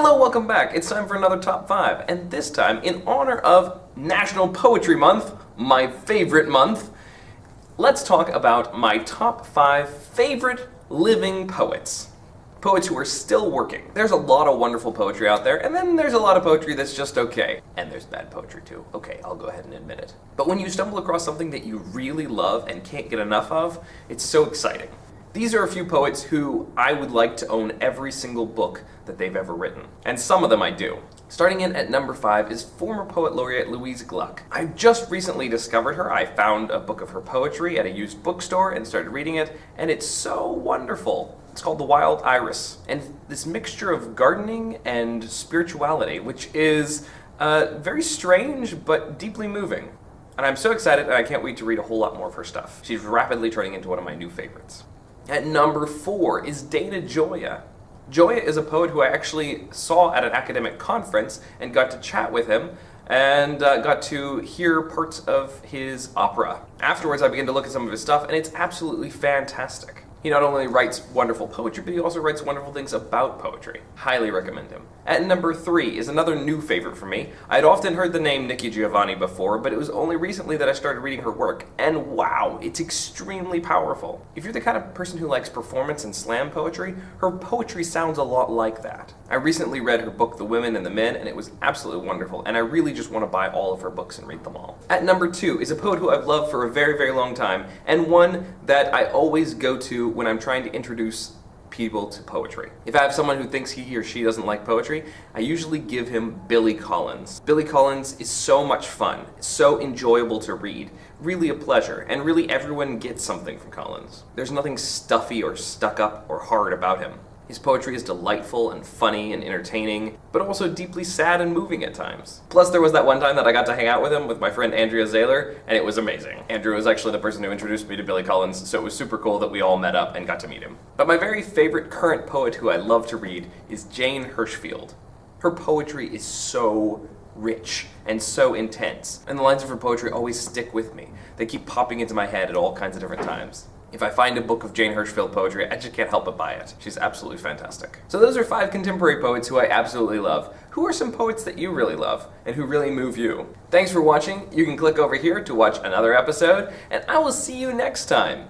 Hello, welcome back. It's time for another Top 5, and this time, in honor of National Poetry Month, my favorite month, let's talk about my top 5 favorite living poets. Poets who are still working. There's a lot of wonderful poetry out there, and then there's a lot of poetry that's just okay. And there's bad poetry too. Okay, I'll go ahead and admit it. But when you stumble across something that you really love and can't get enough of, it's so exciting. These are a few poets who I would like to own every single book that they've ever written. And some of them I do. Starting in at number 5 is former poet laureate Louise Gluck. I just recently discovered her. I found a book of her poetry at a used bookstore and started reading it, and it's so wonderful. It's called The Wild Iris, and this mixture of gardening and spirituality, which is very strange but deeply moving. And I'm so excited, and I can't wait to read a whole lot more of her stuff. She's rapidly turning into one of my new favorites. At number 4 is Joya. Joya is a poet who I actually saw at an academic conference and got to chat with him and got to hear parts of his opera. Afterwards, I began to look at some of his stuff, and it's absolutely fantastic. He not only writes wonderful poetry, but he also writes wonderful things about poetry. Highly recommend him. At number 3 is another new favorite for me. I'd often heard the name Nikki Giovanni before, but it was only recently that I started reading her work, and wow, it's extremely powerful. If you're the kind of person who likes performance and slam poetry, her poetry sounds a lot like that. I recently read her book, The Women and the Men, and it was absolutely wonderful, and I really just want to buy all of her books and read them all. At number 2 is a poet who I've loved for a very, very long time, and one that I always go to when I'm trying to introduce people to poetry. If I have someone who thinks he or she doesn't like poetry, I usually give him Billy Collins. Billy Collins is so much fun, so enjoyable to read, really a pleasure, and really everyone gets something from Collins. There's nothing stuffy or stuck up or hard about him. His poetry is delightful and funny and entertaining, but also deeply sad and moving at times. Plus, there was that one time that I got to hang out with him with my friend Andrea Zahler, and it was amazing. Andrew was actually the person who introduced me to Billy Collins, so it was super cool that we all met up and got to meet him. But my very favorite current poet who I love to read is Jane Hirschfeld. Her poetry is so rich and so intense, and the lines of her poetry always stick with me. They keep popping into my head at all kinds of different times. If I find a book of Jane Hirschfeld poetry, I just can't help but buy it. She's absolutely fantastic. So those are 5 contemporary poets who I absolutely love. Who are some poets that you really love and who really move you? Thanks for watching. You can click over here to watch another episode, and I will see you next time.